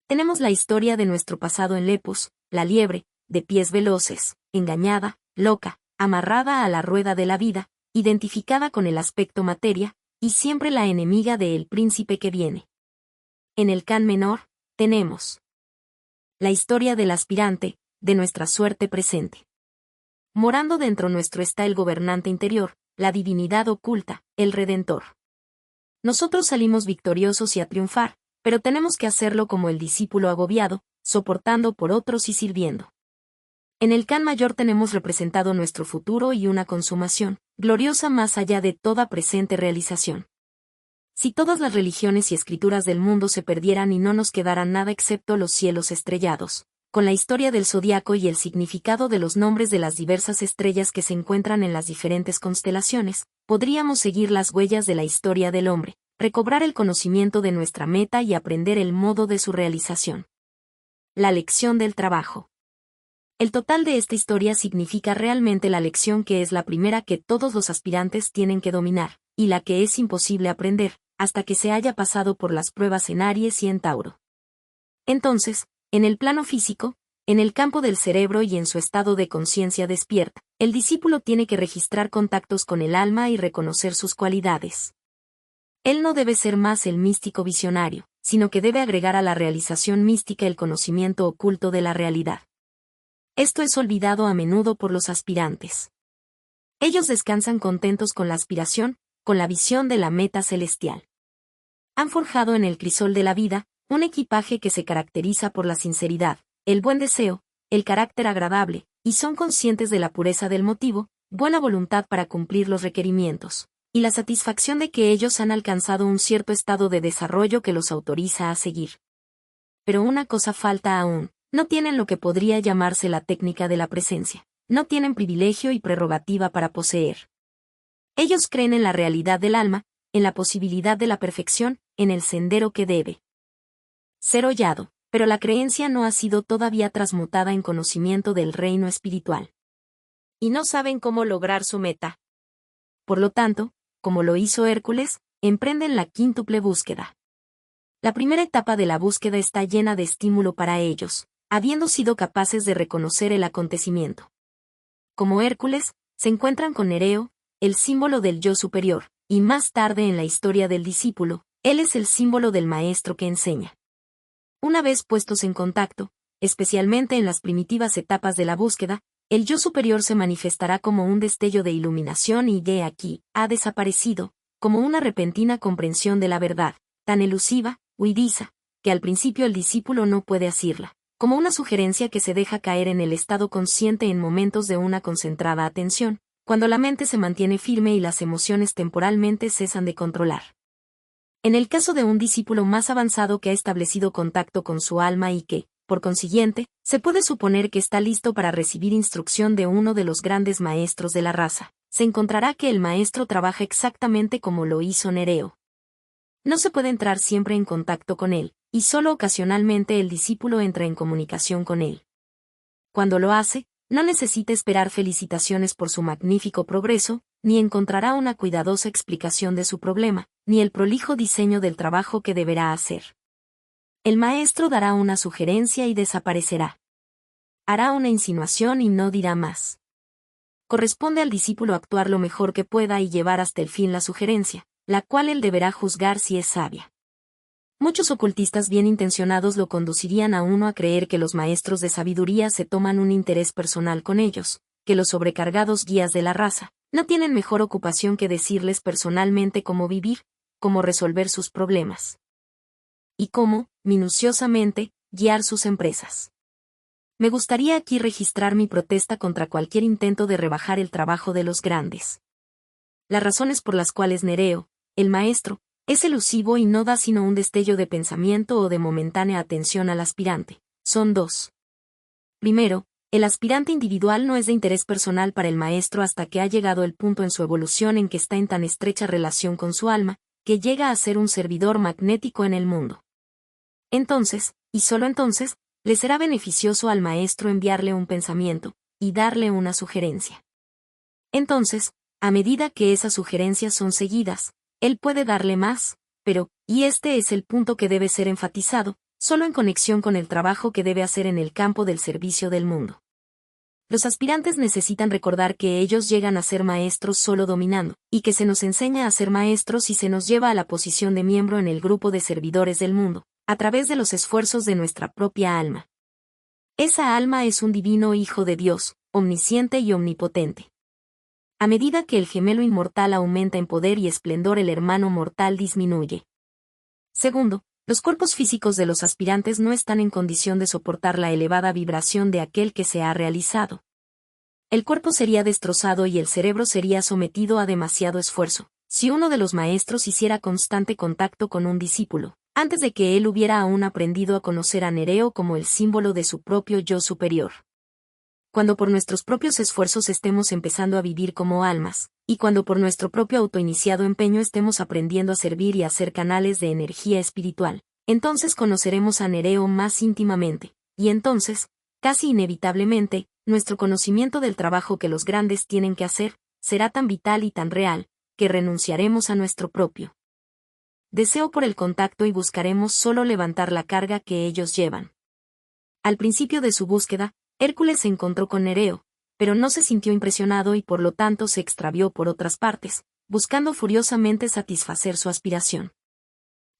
Tenemos la historia de nuestro pasado en Lepus, la liebre, de pies veloces, engañada, loca, amarrada a la rueda de la vida, identificada con el aspecto materia, y siempre la enemiga del príncipe que viene. En el Can menor, tenemos la historia del aspirante, de nuestra suerte presente. Morando dentro nuestro está el gobernante interior, la divinidad oculta, el Redentor. Nosotros salimos victoriosos y a triunfar, pero tenemos que hacerlo como el discípulo agobiado, soportando por otros y sirviendo. En el Can mayor tenemos representado nuestro futuro y una consumación, gloriosa más allá de toda presente realización. Si todas las religiones y escrituras del mundo se perdieran y no nos quedara nada excepto los cielos estrellados, con la historia del zodiaco y el significado de los nombres de las diversas estrellas que se encuentran en las diferentes constelaciones, podríamos seguir las huellas de la historia del hombre, recobrar el conocimiento de nuestra meta y aprender el modo de su realización. La lección del trabajo. El total de esta historia significa realmente la lección que es la primera que todos los aspirantes tienen que dominar, y la que es imposible aprender, hasta que se haya pasado por las pruebas en Aries y en Tauro. Entonces, en el plano físico, en el campo del cerebro y en su estado de conciencia despierta, el discípulo tiene que registrar contactos con el alma y reconocer sus cualidades. Él no debe ser más el místico visionario, sino que debe agregar a la realización mística el conocimiento oculto de la realidad. Esto es olvidado a menudo por los aspirantes. Ellos descansan contentos con la aspiración, con la visión de la meta celestial. Han forjado en el crisol de la vida, un equipaje que se caracteriza por la sinceridad, el buen deseo, el carácter agradable, y son conscientes de la pureza del motivo, buena voluntad para cumplir los requerimientos, y la satisfacción de que ellos han alcanzado un cierto estado de desarrollo que los autoriza a seguir. Pero una cosa falta aún. No tienen lo que podría llamarse la técnica de la presencia. No tienen privilegio y prerrogativa para poseer. Ellos creen en la realidad del alma, en la posibilidad de la perfección, en el sendero que debe ser hollado, pero la creencia no ha sido todavía transmutada en conocimiento del reino espiritual. Y no saben cómo lograr su meta. Por lo tanto, como lo hizo Hércules, emprenden la quíntuple búsqueda. La primera etapa de la búsqueda está llena de estímulo para ellos, habiendo sido capaces de reconocer el acontecimiento. Como Hércules, se encuentran con Nereo, el símbolo del yo superior, y más tarde en la historia del discípulo, él es el símbolo del maestro que enseña. Una vez puestos en contacto, especialmente en las primitivas etapas de la búsqueda, el yo superior se manifestará como un destello de iluminación y de aquí, ha desaparecido, como una repentina comprensión de la verdad, tan elusiva, huidiza, que al principio el discípulo no puede asirla. Como una sugerencia que se deja caer en el estado consciente en momentos de una concentrada atención, cuando la mente se mantiene firme y las emociones temporalmente cesan de controlar. En el caso de un discípulo más avanzado que ha establecido contacto con su alma y que, por consiguiente, se puede suponer que está listo para recibir instrucción de uno de los grandes maestros de la raza, se encontrará que el maestro trabaja exactamente como lo hizo Nereo. No se puede entrar siempre en contacto con él, y solo ocasionalmente el discípulo entra en comunicación con él. Cuando lo hace, no necesita esperar felicitaciones por su magnífico progreso, ni encontrará una cuidadosa explicación de su problema, ni el prolijo diseño del trabajo que deberá hacer. El maestro dará una sugerencia y desaparecerá. Hará una insinuación y no dirá más. Corresponde al discípulo actuar lo mejor que pueda y llevar hasta el fin la sugerencia, la cual él deberá juzgar si es sabia. Muchos ocultistas bien intencionados lo conducirían a uno a creer que los maestros de sabiduría se toman un interés personal con ellos, que los sobrecargados guías de la raza no tienen mejor ocupación que decirles personalmente cómo vivir, cómo resolver sus problemas, y cómo, minuciosamente, guiar sus empresas. Me gustaría aquí registrar mi protesta contra cualquier intento de rebajar el trabajo de los grandes. Las razones por las cuales Nereo, el maestro, es elusivo y no da sino un destello de pensamiento o de momentánea atención al aspirante, son dos. Primero, el aspirante individual no es de interés personal para el maestro hasta que ha llegado el punto en su evolución en que está en tan estrecha relación con su alma, que llega a ser un servidor magnético en el mundo. Entonces, y solo entonces, le será beneficioso al maestro enviarle un pensamiento, y darle una sugerencia. Entonces, a medida que esas sugerencias son seguidas, él puede darle más, pero, y este es el punto que debe ser enfatizado, solo en conexión con el trabajo que debe hacer en el campo del servicio del mundo. Los aspirantes necesitan recordar que ellos llegan a ser maestros solo dominando, y que se nos enseña a ser maestros y se nos lleva a la posición de miembro en el grupo de servidores del mundo, a través de los esfuerzos de nuestra propia alma. Esa alma es un divino Hijo de Dios, omnisciente y omnipotente. A medida que el gemelo inmortal aumenta en poder y esplendor, el hermano mortal disminuye. Segundo, los cuerpos físicos de los aspirantes no están en condición de soportar la elevada vibración de aquel que se ha realizado. El cuerpo sería destrozado y el cerebro sería sometido a demasiado esfuerzo, si uno de los maestros hiciera constante contacto con un discípulo, antes de que él hubiera aún aprendido a conocer a Nereo como el símbolo de su propio yo superior. Cuando por nuestros propios esfuerzos estemos empezando a vivir como almas, y cuando por nuestro propio autoiniciado empeño estemos aprendiendo a servir y a ser canales de energía espiritual, entonces conoceremos a Nereo más íntimamente, y entonces, casi inevitablemente, nuestro conocimiento del trabajo que los grandes tienen que hacer, será tan vital y tan real, que renunciaremos a nuestro propio deseo por el contacto y buscaremos solo levantar la carga que ellos llevan. Al principio de su búsqueda, Hércules se encontró con Nereo, pero no se sintió impresionado y por lo tanto se extravió por otras partes, buscando furiosamente satisfacer su aspiración.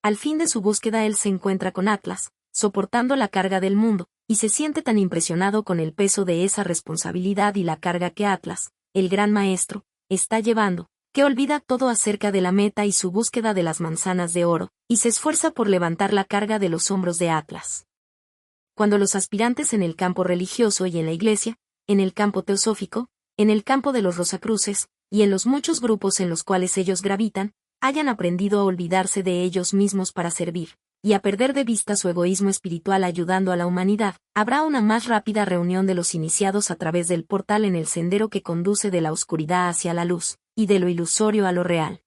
Al fin de su búsqueda él se encuentra con Atlas, soportando la carga del mundo, y se siente tan impresionado con el peso de esa responsabilidad y la carga que Atlas, el gran maestro, está llevando, que olvida todo acerca de la meta y su búsqueda de las manzanas de oro, y se esfuerza por levantar la carga de los hombros de Atlas. Cuando los aspirantes en el campo religioso y en la iglesia, en el campo teosófico, en el campo de los Rosacruces, y en los muchos grupos en los cuales ellos gravitan, hayan aprendido a olvidarse de ellos mismos para servir, y a perder de vista su egoísmo espiritual ayudando a la humanidad, habrá una más rápida reunión de los iniciados a través del portal en el sendero que conduce de la oscuridad hacia la luz, y de lo ilusorio a lo real.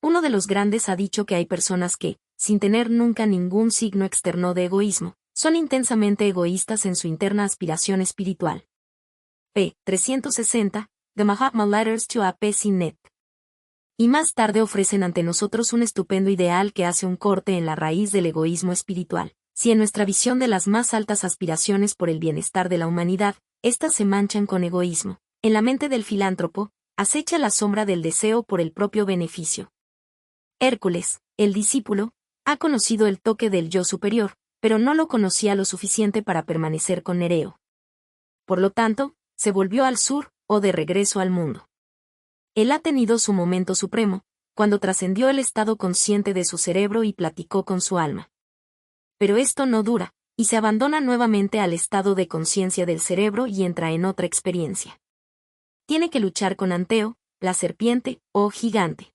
Uno de los grandes ha dicho que hay personas que, sin tener nunca ningún signo externo de egoísmo, son intensamente egoístas en su interna aspiración espiritual. P. 360, The Mahatma Letters to A.P. Net. Y más tarde ofrecen ante nosotros un estupendo ideal que hace un corte en la raíz del egoísmo espiritual. Si en nuestra visión de las más altas aspiraciones por el bienestar de la humanidad, éstas se manchan con egoísmo, en la mente del filántropo, acecha la sombra del deseo por el propio beneficio. Hércules, el discípulo, ha conocido el toque del yo superior, pero no lo conocía lo suficiente para permanecer con Nereo. Por lo tanto, se volvió al sur, o de regreso al mundo. Él ha tenido su momento supremo, cuando trascendió el estado consciente de su cerebro y platicó con su alma. Pero esto no dura, y se abandona nuevamente al estado de conciencia del cerebro y entra en otra experiencia. Tiene que luchar con Anteo, la serpiente, o gigante.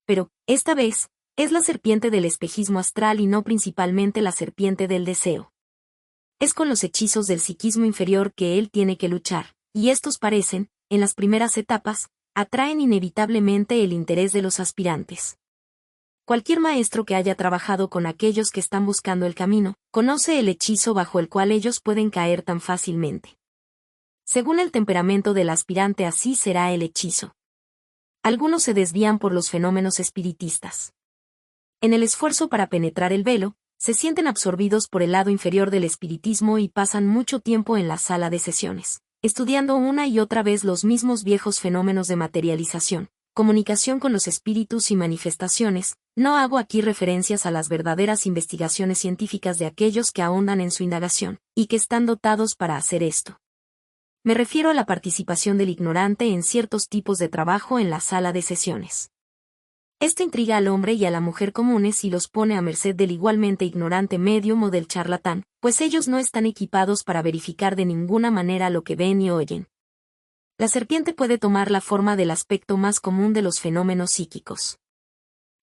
Pero, esta vez, es la serpiente del espejismo astral y no principalmente la serpiente del deseo. Es con los hechizos del psiquismo inferior que él tiene que luchar, y estos parecen, en las primeras etapas, atraen inevitablemente el interés de los aspirantes. Cualquier maestro que haya trabajado con aquellos que están buscando el camino, conoce el hechizo bajo el cual ellos pueden caer tan fácilmente. Según el temperamento del aspirante, así será el hechizo. Algunos se desvían por los fenómenos espiritistas. En el esfuerzo para penetrar el velo, se sienten absorbidos por el lado inferior del espiritismo y pasan mucho tiempo en la sala de sesiones, estudiando una y otra vez los mismos viejos fenómenos de materialización, comunicación con los espíritus y manifestaciones. No hago aquí referencias a las verdaderas investigaciones científicas de aquellos que ahondan en su indagación, y que están dotados para hacer esto. Me refiero a la participación del ignorante en ciertos tipos de trabajo en la sala de sesiones. Esto intriga al hombre y a la mujer comunes y los pone a merced del igualmente ignorante médium o del charlatán, pues ellos no están equipados para verificar de ninguna manera lo que ven y oyen. La serpiente puede tomar la forma del aspecto más común de los fenómenos psíquicos.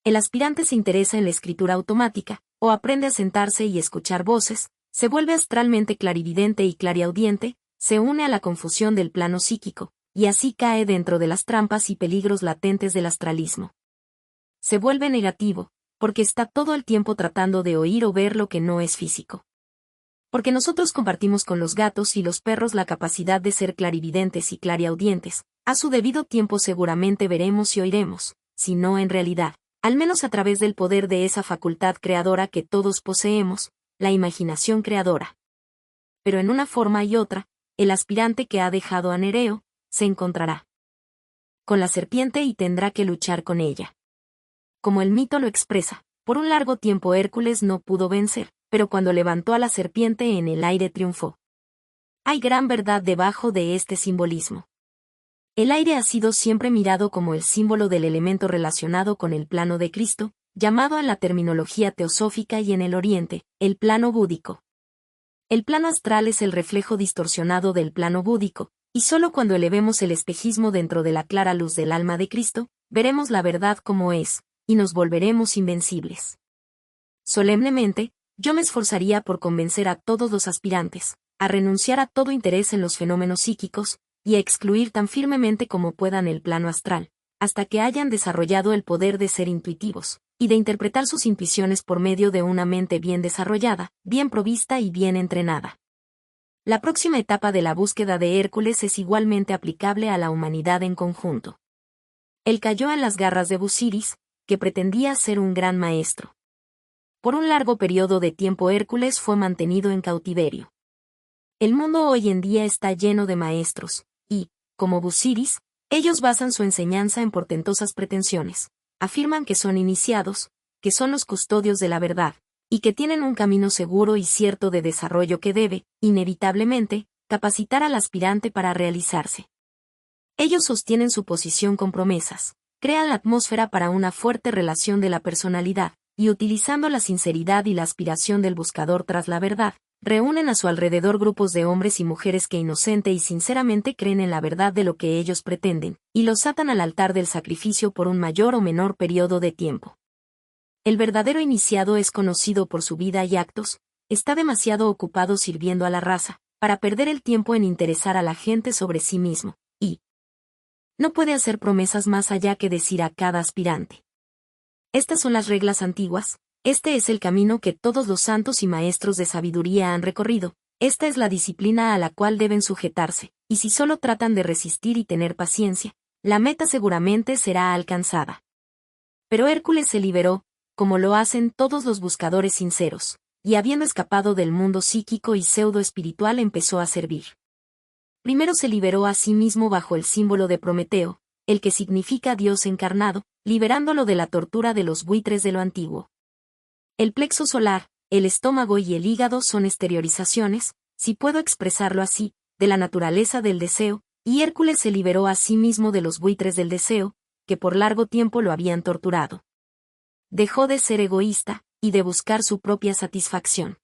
El aspirante se interesa en la escritura automática, o aprende a sentarse y escuchar voces, se vuelve astralmente clarividente y clariaudiente, se une a la confusión del plano psíquico, y así cae dentro de las trampas y peligros latentes del astralismo. Se vuelve negativo, porque está todo el tiempo tratando de oír o ver lo que no es físico. Porque nosotros compartimos con los gatos y los perros la capacidad de ser clarividentes y clariaudientes, a su debido tiempo seguramente veremos y oiremos, si no en realidad, al menos a través del poder de esa facultad creadora que todos poseemos, la imaginación creadora. Pero en una forma y otra, el aspirante que ha dejado a Nereo, se encontrará con la serpiente y tendrá que luchar con ella. Como el mito lo expresa, por un largo tiempo Hércules no pudo vencer, pero cuando levantó a la serpiente en el aire triunfó. Hay gran verdad debajo de este simbolismo. El aire ha sido siempre mirado como el símbolo del elemento relacionado con el plano de Cristo, llamado en la terminología teosófica y en el Oriente, el plano búdico. El plano astral es el reflejo distorsionado del plano búdico, y solo cuando elevemos el espejismo dentro de la clara luz del alma de Cristo, veremos la verdad como es, y nos volveremos invencibles. Solemnemente, yo me esforzaría por convencer a todos los aspirantes, a renunciar a todo interés en los fenómenos psíquicos, y a excluir tan firmemente como puedan el plano astral, hasta que hayan desarrollado el poder de ser intuitivos, y de interpretar sus intuiciones por medio de una mente bien desarrollada, bien provista y bien entrenada. La próxima etapa de la búsqueda de Hércules es igualmente aplicable a la humanidad en conjunto. Él cayó en las garras de Busiris, que pretendía ser un gran maestro. Por un largo periodo de tiempo Hércules fue mantenido en cautiverio. El mundo hoy en día está lleno de maestros, y, como Busiris, ellos basan su enseñanza en portentosas pretensiones, afirman que son iniciados, que son los custodios de la verdad, y que tienen un camino seguro y cierto de desarrollo que debe, inevitablemente, capacitar al aspirante para realizarse. Ellos sostienen su posición con promesas, crean la atmósfera para una fuerte relación de la personalidad, y utilizando la sinceridad y la aspiración del buscador tras la verdad, reúnen a su alrededor grupos de hombres y mujeres que inocente y sinceramente creen en la verdad de lo que ellos pretenden, y los atan al altar del sacrificio por un mayor o menor periodo de tiempo. El verdadero iniciado es conocido por su vida y actos, está demasiado ocupado sirviendo a la raza, para perder el tiempo en interesar a la gente sobre sí mismo, y no puede hacer promesas más allá que decir a cada aspirante. Estas son las reglas antiguas, este es el camino que todos los santos y maestros de sabiduría han recorrido, esta es la disciplina a la cual deben sujetarse, y si solo tratan de resistir y tener paciencia, la meta seguramente será alcanzada. Pero Hércules se liberó, como lo hacen todos los buscadores sinceros, y habiendo escapado del mundo psíquico y pseudo-espiritual empezó a servir. Primero se liberó a sí mismo bajo el símbolo de Prometeo, el que significa Dios encarnado, liberándolo de la tortura de los buitres de lo antiguo. El plexo solar, el estómago y el hígado son exteriorizaciones, si puedo expresarlo así, de la naturaleza del deseo, y Hércules se liberó a sí mismo de los buitres del deseo, que por largo tiempo lo habían torturado. Dejó de ser egoísta, y de buscar su propia satisfacción.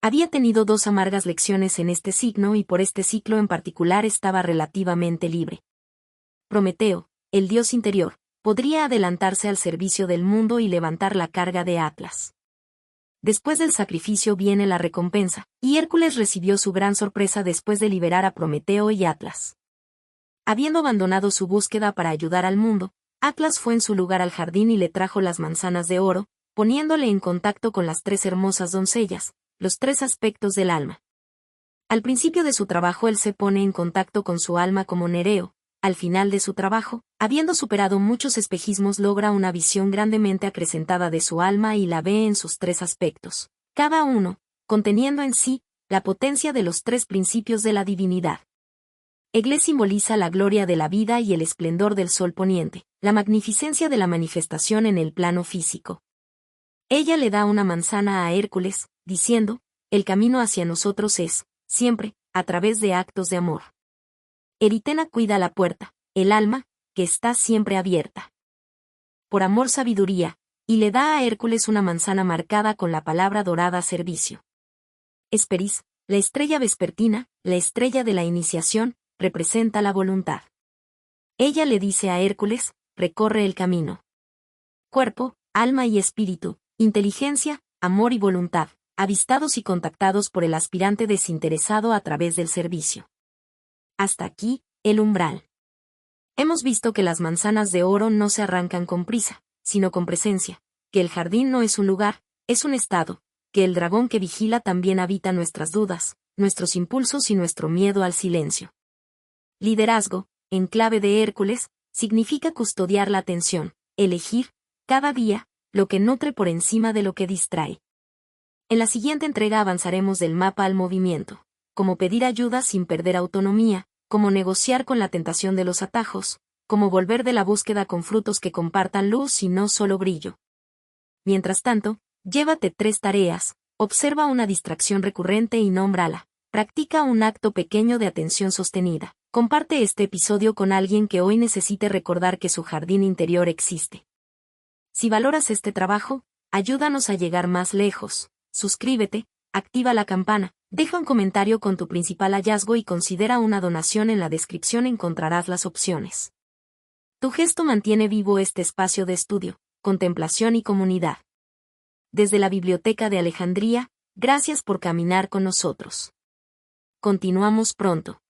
Había tenido 2 amargas lecciones en este signo y por este ciclo en particular estaba relativamente libre. Prometeo, el dios interior, podría adelantarse al servicio del mundo y levantar la carga de Atlas. Después del sacrificio viene la recompensa, y Hércules recibió su gran sorpresa después de liberar a Prometeo y Atlas. Habiendo abandonado su búsqueda para ayudar al mundo, Atlas fue en su lugar al jardín y le trajo las manzanas de oro, poniéndole en contacto con las 3 hermosas doncellas, los 3 aspectos del alma. Al principio de su trabajo él se pone en contacto con su alma como Nereo, al final de su trabajo, habiendo superado muchos espejismos logra una visión grandemente acrecentada de su alma y la ve en sus 3 aspectos, cada uno, conteniendo en sí, la potencia de los 3 principios de la divinidad. Egle simboliza la gloria de la vida y el esplendor del sol poniente, la magnificencia de la manifestación en el plano físico. Ella le da una manzana a Hércules, diciendo, el camino hacia nosotros es, siempre, a través de actos de amor. Eritena cuida la puerta, el alma, que está siempre abierta. por amor sabiduría, y le da a Hércules una manzana marcada con la palabra dorada servicio. Hesperis, la estrella vespertina, la estrella de la iniciación, representa la voluntad. Ella le dice a Hércules, recorre el camino. Cuerpo, alma y espíritu, inteligencia, amor y voluntad, avistados y contactados por el aspirante desinteresado a través del servicio. Hasta aquí, el umbral. Hemos visto que las manzanas de oro no se arrancan con prisa, sino con presencia, que el jardín no es un lugar, es un estado, que el dragón que vigila también habita nuestras dudas, nuestros impulsos y nuestro miedo al silencio. Liderazgo, en clave de Hércules, significa custodiar la atención, elegir, cada día, lo que nutre por encima de lo que distrae. En la siguiente entrega avanzaremos del mapa al movimiento, cómo pedir ayuda sin perder autonomía, cómo negociar con la tentación de los atajos, cómo volver de la búsqueda con frutos que compartan luz y no solo brillo. Mientras tanto, llévate 3 tareas, observa una distracción recurrente y nómbrala, practica un acto pequeño de atención sostenida, comparte este episodio con alguien que hoy necesite recordar que su jardín interior existe. Si valoras este trabajo, ayúdanos a llegar más lejos, suscríbete, activa la campana, deja un comentario con tu principal hallazgo y considera una donación. En la descripción encontrarás las opciones. Tu gesto mantiene vivo este espacio de estudio, contemplación y comunidad. Desde la Biblioteca de Alejandría, gracias por caminar con nosotros. Continuamos pronto.